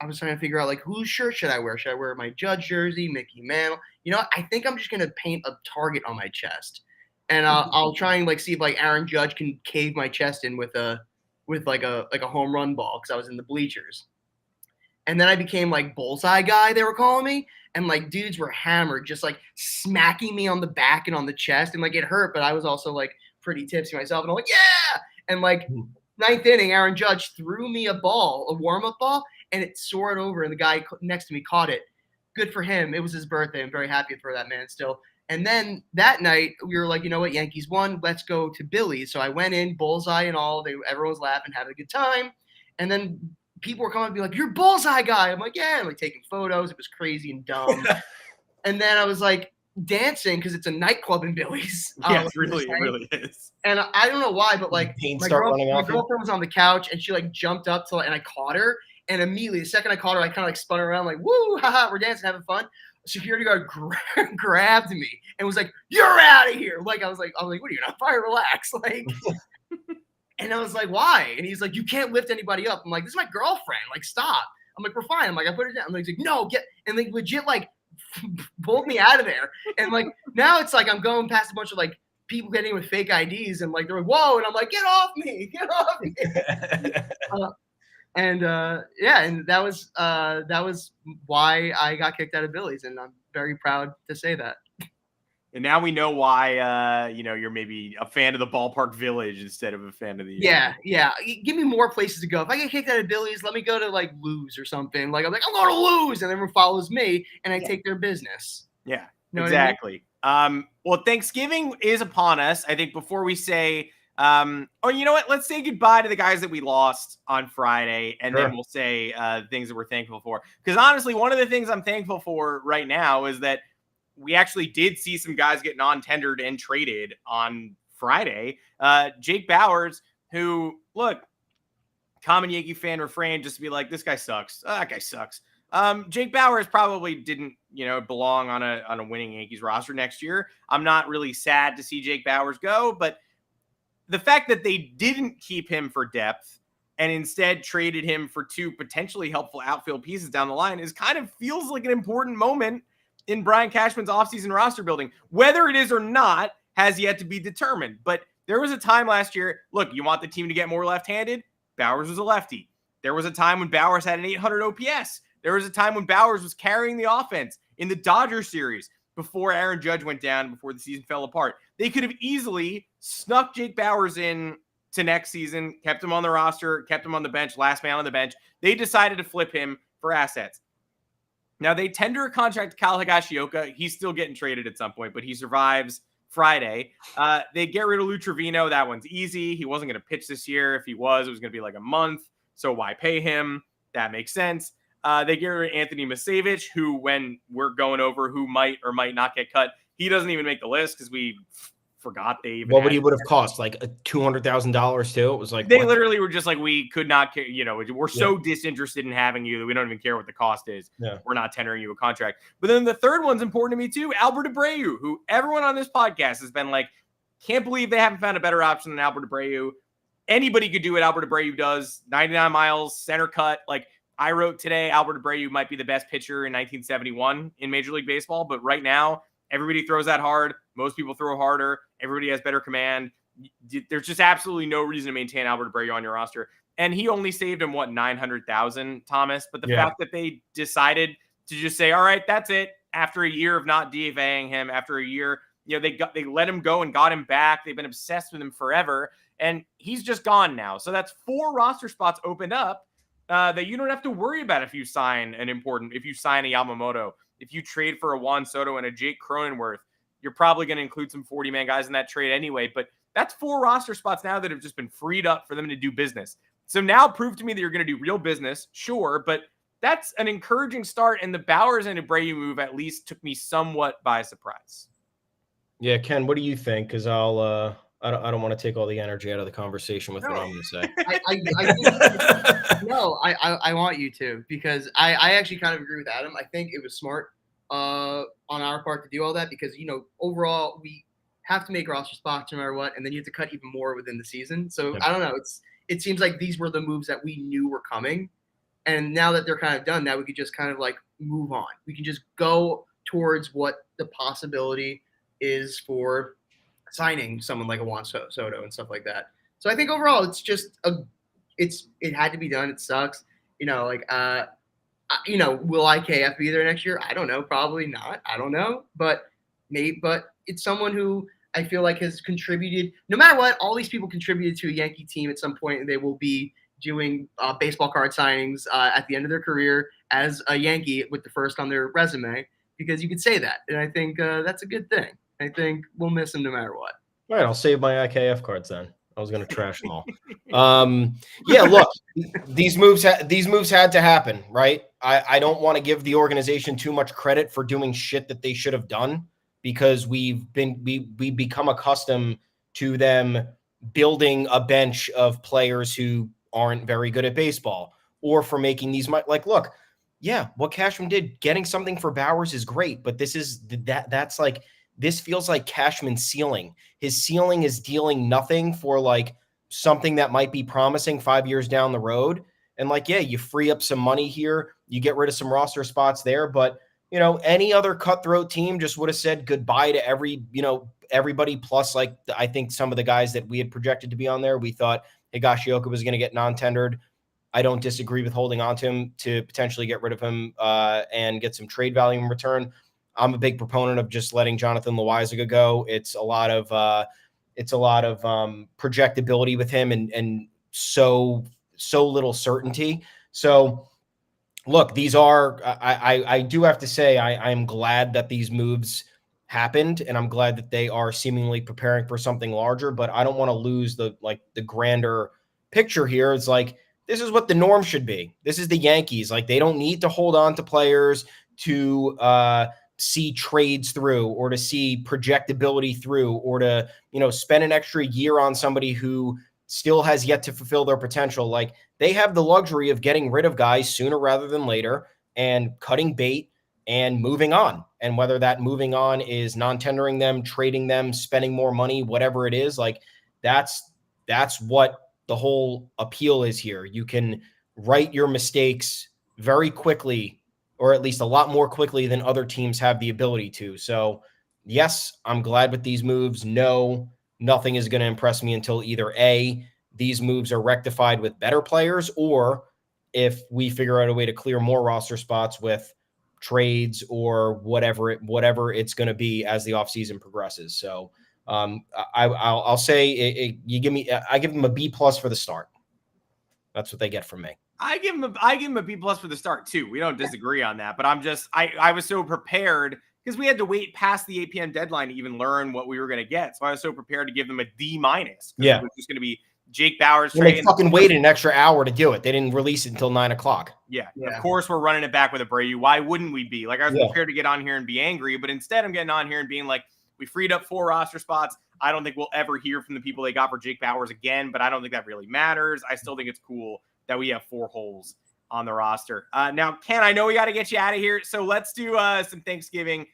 I was trying to figure out, like, whose shirt should I wear? Should I wear my Judge jersey, Mickey Mantle? You know what? I think I'm just going to paint a target on my chest. And I'll try and like see if like Aaron Judge can cave my chest in with a home run ball, because I was in the bleachers. And then I became like bullseye guy, they were calling me, and like dudes were hammered, just like smacking me on the back and on the chest, and like it hurt, but I was also like pretty tipsy myself, and I'm like, yeah. And like ninth inning, Aaron Judge threw me a ball, a warm-up ball, and it soared over, and the guy next to me caught it. Good for him. It was his birthday. I'm very happy for that man still. And then that night, we were like, you know what, Yankees won. Let's go to Billy's. So I went in, bullseye and all. Everyone was laughing, having a good time. And then people were coming and be like, you're bullseye guy. I'm like, yeah. I'm like taking photos. It was crazy and dumb. And then I was like dancing, because it's a nightclub in Billy's. Yeah, it really is. And I don't know why, but like my girlfriend was on the couch, and she like jumped up and I caught her. And immediately, the second I caught her, I kind of like spun around like, woo, haha, we're dancing, having fun. Security guard grabbed me and was like, you're out of here. Like, I was like, what are you on fire? Relax. Like, and I was like, why? And he's like, you can't lift anybody up. I'm like, this is my girlfriend. Like, stop. I'm like, we're fine. I'm like, I put her down. I'm like, no, and they legit like pulled me out of there. And like, now it's like, I'm going past a bunch of like people getting with fake IDs, and like, they're like, whoa. And I'm like, get off me. And and that was why I got kicked out of Billy's, and I'm very proud to say that. And now we know why you're maybe a fan of the ballpark village instead of a fan of the yeah. Give me more places to go. If I get kicked out of Billy's, let me go to like Lou's or something. Like I'm going to Lou's, and everyone follows me, and I take their business. Yeah, you know exactly. I mean? Well, Thanksgiving is upon us. I think before we say. You know what? Let's say goodbye to the guys that we lost on Friday, and then we'll say things that we're thankful for. Because honestly, one of the things I'm thankful for right now is that we actually did see some guys get non-tendered and traded on Friday. Jake Bauers, who, look, common Yankee fan refrain just to be like, this guy sucks. That guy sucks. Jake Bauers probably didn't, belong on a winning Yankees roster next year. I'm not really sad to see Jake Bauers go, but the fact that they didn't keep him for depth and instead traded him for two potentially helpful outfield pieces down the line feels like an important moment in Brian Cashman's offseason roster building. Whether it is or not has yet to be determined. But there was a time last year, look, you want the team to get more left-handed? Bauers was a lefty. There was a time when Bauers had an 800 OPS. There was a time when Bauers was carrying the offense in the Dodgers series before Aaron Judge went down, before the season fell apart. They could have easily snuck Jake Bauers in to next season, kept him on the roster, kept him on the bench, last man on the bench. They decided to flip him for assets. Now, they tender a contract to Kyle Higashioka. He's still getting traded at some point, but he survives Friday. They get rid of Lou Trevino. That one's easy. He wasn't going to pitch this year. If he was, it was going to be like a month. So why pay him? That makes sense. They get rid of Anthony Masavich, who, when we're going over who might or might not get cut, he doesn't even make the list because we forgot they even. What would he would have cost? Like $200,000 too? It was like they literally were just like, we could not care. We're so disinterested in having you that we don't even care what the cost is. Yeah. We're not tendering you a contract. But then the third one's important to me too. Albert Abreu, who everyone on this podcast has been like, can't believe they haven't found a better option than Albert Abreu. Anybody could do what Albert Abreu does. 99 miles, center cut. Like, I wrote today Albert Abreu might be the best pitcher in 1971 in Major League Baseball, but right now everybody throws that hard. Most people throw harder. Everybody has better command. There's just absolutely no reason to maintain Albert Abreu on your roster. And he only saved him, 900,000, Thomas. But the fact that they decided to just say, all right, that's it. After a year of not DFAing him, after a year, they let him go and got him back. They've been obsessed with him forever. And he's just gone now. So that's 4 roster spots opened up that you don't have to worry about if you sign a Yamamoto, if you trade for a Juan Soto and a Jake Cronenworth. You're probably going to include some 40-man guys in that trade anyway. But that's 4 roster spots now that have just been freed up for them to do business. So now prove to me that you're going to do real business, sure, but that's an encouraging start. And the Bowers and Abreu move at least took me somewhat by surprise. Yeah, Ken, what do you think? Because I don't want to take all the energy out of the conversation with what I'm going to say. I want you to, because I actually kind of agree with Adam. I think it was smart on our part to do all that because, overall we have to make roster spots no matter what, and then you have to cut even more within the season. So I don't know. It seems like these were the moves that we knew were coming, and now that they're kind of done, now we could just kind of like move on. We can just go towards what the possibility is for signing someone like a Juan Soto and stuff like that. So I think overall, it's just it had to be done. It sucks, will IKF be there next year? I don't know. Probably not. I don't know, but it's someone who I feel like has contributed. No matter what, all these people contributed to a Yankee team at some point, and they will be doing baseball card signings at the end of their career as a Yankee with the first on their resume, because you could say that, and I think that's a good thing. I think we'll miss him no matter what. All right, I'll save my IKF cards then. I was going to trash them all. Yeah, look, these moves had to happen, right? I don't want to give the organization too much credit for doing shit that they should have done, because we've become accustomed to them building a bench of players who aren't very good at baseball, or for making these look, yeah, what Cashman did, getting something for Bowers is great, but this feels like Cashman's ceiling. His ceiling is dealing nothing for like something that might be promising 5 years down the road. And you free up some money here, you get rid of some roster spots there, but any other cutthroat team just would have said goodbye to everybody. Plus, I think some of the guys that we had projected to be on there, we thought Higashioka was going to get non-tendered. I don't disagree with holding on to him to potentially get rid of him and get some trade value in return. I'm a big proponent of just letting Jonathan Loaizaga go. It's a lot of projectability with him and so little certainty. So look, these are, I do have to say, I'm glad that these moves happened, and I'm glad that they are seemingly preparing for something larger, but I don't want to lose the grander picture here. It's like, this is what the norm should be. This is the Yankees. They don't need to hold on to players to see trades through, or to see projectability through, or to, spend an extra year on somebody who still has yet to fulfill their potential. They have the luxury of getting rid of guys sooner rather than later and cutting bait and moving on. And whether that moving on is non-tendering them, trading them, spending more money, whatever it is, that's what the whole appeal is here. You can right your mistakes very quickly, or at least a lot more quickly than other teams have the ability to. So yes, I'm glad with these moves. No, nothing is going to impress me until either A, these moves are rectified with better players, or if we figure out a way to clear more roster spots with trades or whatever it's going to be as the offseason progresses. So I'll say I give them a B+ for the start. That's what they get from me. I give him a B+ for the start too. We don't disagree on that, but I was so prepared because we had to wait past the 8 p.m. deadline to even learn what we were going to get. So I was so prepared to give them a D-. Yeah. It was just going to be Jake Bowers. They fucking waited an extra hour to do it. They didn't release it until 9:00. Yeah. Of course, we're running it back with Abreu. Why wouldn't we be? I was prepared to get on here and be angry, but instead I'm getting on here and being like, we freed up 4 roster spots. I don't think we'll ever hear from the people they got for Jake Bowers again, but I don't think that really matters. I still think it's cool that we have 4 holes on the roster. Now, Ken, I know we got to get you out of here, so let's do some Thanksgiving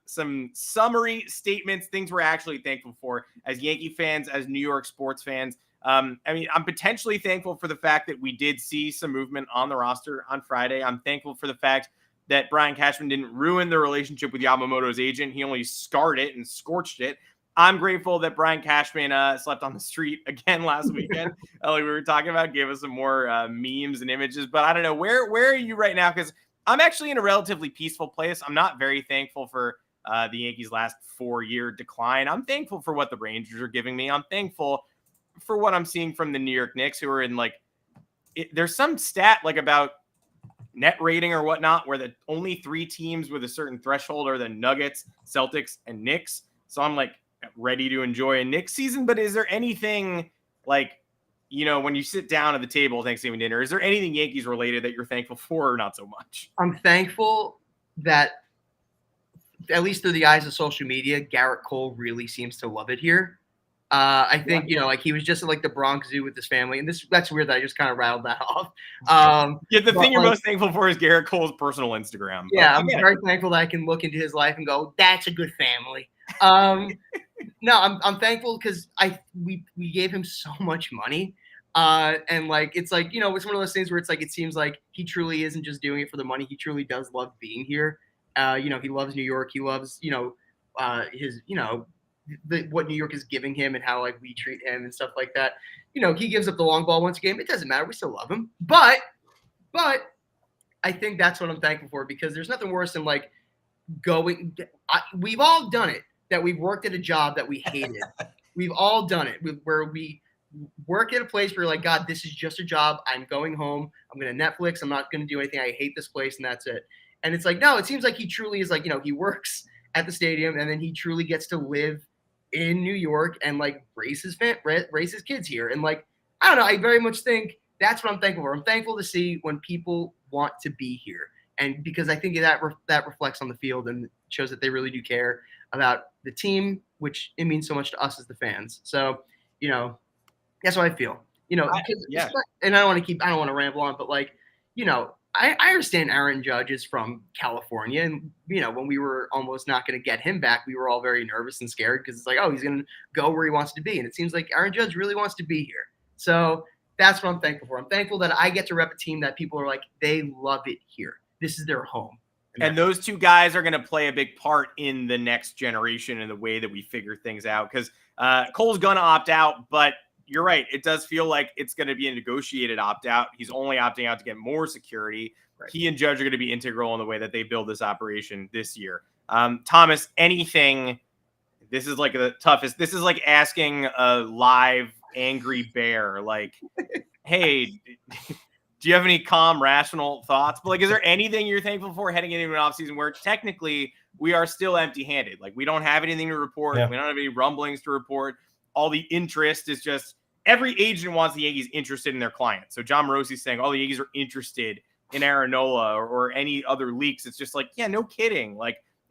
some summary statements, things we're actually thankful for as Yankee fans, as New York sports fans. I mean, I'm potentially thankful for the fact that we did see some movement on the roster on Friday. I'm thankful for the fact that Brian Cashman didn't ruin the relationship with Yamamoto's agent. He only scarred it and scorched it. I'm grateful that Brian Cashman slept on the street again last weekend. Like we were talking about, gave us some more memes and images. But I don't know, where are you right now? Because I'm actually in a relatively peaceful place. I'm not very thankful for the Yankees' last 4-year decline. I'm thankful for what the Rangers are giving me. I'm thankful for what I'm seeing from the New York Knicks, who are in there's some stat like about net rating or whatnot, where the only 3 teams with a certain threshold are the Nuggets, Celtics, and Knicks. So I'm like ready to enjoy a Knicks season. But is there anything when you sit down at the table Thanksgiving dinner, is there anything Yankees related that you're thankful for or not so much? I'm thankful that, at least through the eyes of social media, Garrett Cole really seems to love it here. I think, he was just at the Bronx Zoo with his family. And that's weird that I just kind of rattled that off. The thing you're most thankful for is Garrett Cole's personal Instagram. Yeah, I'm very thankful that I can look into his life and go, that's a good family. No, I'm thankful because we gave him so much money. And it's it's one of those things where it seems like he truly isn't just doing it for the money. He truly does love being here. He loves New York. He loves, his, what New York is giving him and how we treat him and stuff like that. He gives up the long ball once a game. It doesn't matter. We still love him. But I think that's what I'm thankful for, because there's nothing worse than we've all done it, that we've worked at a job that we hated. We've all done it where we work at a place where you're like, God, this is just a job. I'm going home. I'm going to Netflix. I'm not going to do anything. I hate this place, and that's it. And it's no, it seems like he truly is he works at the stadium, and then he truly gets to live in New York and raise his kids here. And I don't know, I very much think that's what I'm thankful for. I'm thankful to see when people want to be here. And because I think that reflects on the field and shows that they really do care about the team, which it means so much to us as the fans. So, that's what I feel. And I don't want to ramble on, but I understand Aaron Judge is from California, and when we were almost not going to get him back, we were all very nervous and scared, because it's he's going to go where he wants to be, and it seems like Aaron Judge really wants to be here. So that's what I'm thankful for. I'm thankful that I get to rep a team that people are they love it here. This is their home. And those two guys are going to play a big part in the next generation and the way that we figure things out, because Cole's going to opt out, but you're right. It does feel like it's going to be a negotiated opt-out. He's only opting out to get more security. Right. He and Judge are going to be integral in the way that they build this operation this year. Thomas, anything, this is the toughest. This is asking a live angry bear, hey, do you have any calm, rational thoughts? But is there anything you're thankful for heading into an offseason where technically we are still empty-handed? We don't have anything to report. Yeah. We don't have any rumblings to report. All the interest is just every agent wants the Yankees interested in their client. So John Morosi's saying all the Yankees are interested in Aaron Nola or any other leaks. It's just yeah, no kidding.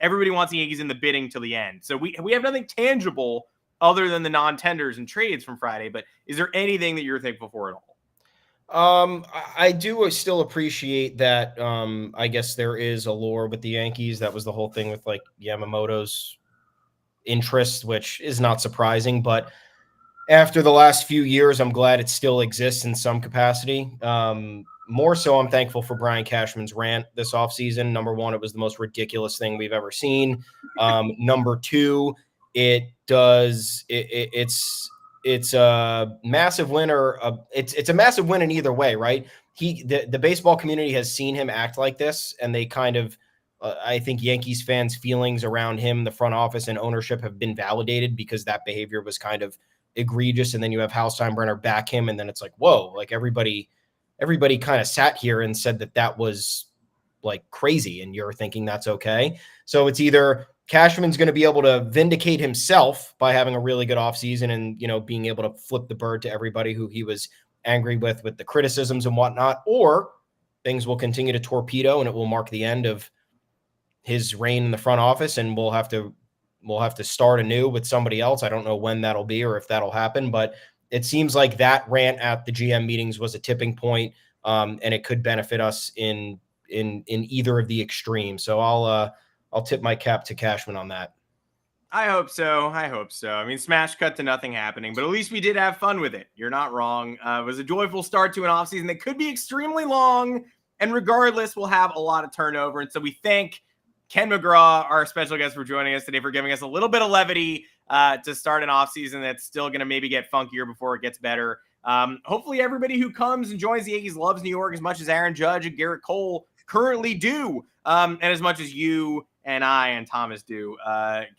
Everybody wants the Yankees in the bidding till the end. So we have nothing tangible other than the non-tenders and trades from Friday. But is there anything that you're thankful for at all? I do still appreciate that. I guess there is allure with the Yankees. That was the whole thing with Yamamoto's interest, which is not surprising, but after the last few years, I'm glad it still exists in some capacity. More so, I'm thankful for Brian Cashman's rant this offseason. Number one, it was the most ridiculous thing we've ever seen. Number two, it's a massive win, it's a massive win in either way, right? The baseball community has seen him act like this, and they kind of I think Yankees fans' feelings around him, the front office and ownership, have been validated because that behavior was kind of egregious. And then you have Hal Steinbrenner back him, and then it's whoa, everybody kind of sat here and said that was crazy, and you're thinking that's okay. So it's either Cashman's going to be able to vindicate himself by having a really good offseason and, being able to flip the bird to everybody who he was angry with the criticisms and whatnot, or things will continue to torpedo and it will mark the end of his reign in the front office, and we'll have to start anew with somebody else. I don't know when that'll be or if that'll happen, but it seems like that rant at the GM meetings was a tipping point, and it could benefit us in either of the extremes. So I'll I'll tip my cap to Cashman on that. I hope so. I mean, smash cut to nothing happening, but at least we did have fun with it. You're not wrong. It was a joyful start to an offseason that could be extremely long, and regardless, we'll have a lot of turnover. And so we thank Ken McGraw, our special guest, for joining us today, for giving us a little bit of levity to start an offseason that's still going to maybe get funkier before it gets better. Hopefully everybody who comes and joins the Yankees loves New York as much as Aaron Judge and Garrett Cole currently do, and as much as you and I and Thomas do.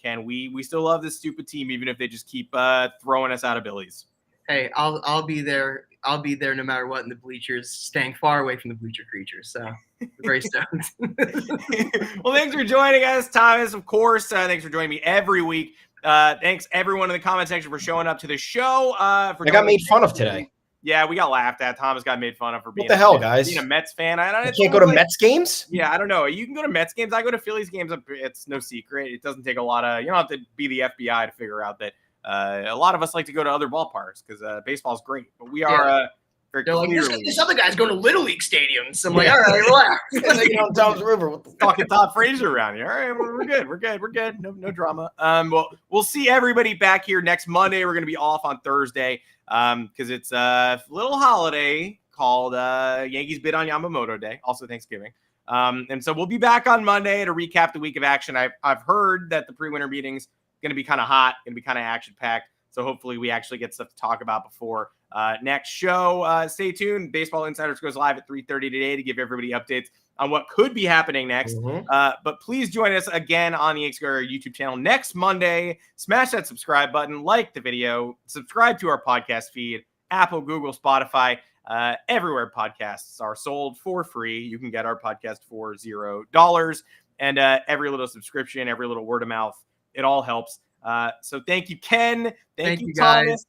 Ken, we still love this stupid team, even if they just keep throwing us out of Billies. Hey, I'll be there. I'll be there no matter what in the bleachers, staying far away from the bleacher creatures. So very stoked. Well, thanks for joining us, Thomas. Of course, thanks for joining me every week. Thanks everyone in the comment section for showing up to the show. I got made fun of today. Yeah, we got laughed at. Thomas got made fun of for being what the hell, guys? Being a Mets fan. I can't go to Mets games? Yeah, I don't know. You can go to Mets games. I go to Phillies games. It's no secret. It doesn't take a lot of. You don't have to be the FBI to figure out that a lot of us like to go to other ballparks because baseball's great. But we are very They're like, clearly. this other guy's going to Little League stadiums. I'm like, all right, relax. on Tom's River. What the Talking Todd Frazier around here. All right, we're good. We're good. No drama. Well, we'll see everybody back here next Monday. We're going to be off on Thursday because it's a little holiday called Yankees Bid on Yamamoto Day, also Thanksgiving. And so we'll be back on Monday to recap the week of action. I've heard that the pre-winter meeting's going to be kind of hot, going to be kind of action-packed. So hopefully we actually get stuff to talk about before next show. Stay tuned. Baseball Insiders goes live at 3:30 today to give everybody updates on what could be happening next. But please join us again on the Yanks Go Yard YouTube channel next Monday. Smash that subscribe button, like the video, subscribe to our podcast feed, Apple, Google, Spotify, everywhere podcasts are sold for free. You can get our podcast for $0. And every little subscription, every little word of mouth, it all helps. So thank you, Ken. Thank you, Thomas.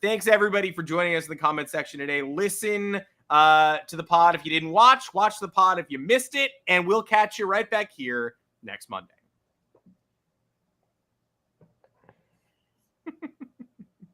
Thanks everybody for joining us in the comment section today. Listen to the pod if you didn't watch the pod if you missed it, and we'll catch you right back here next Monday.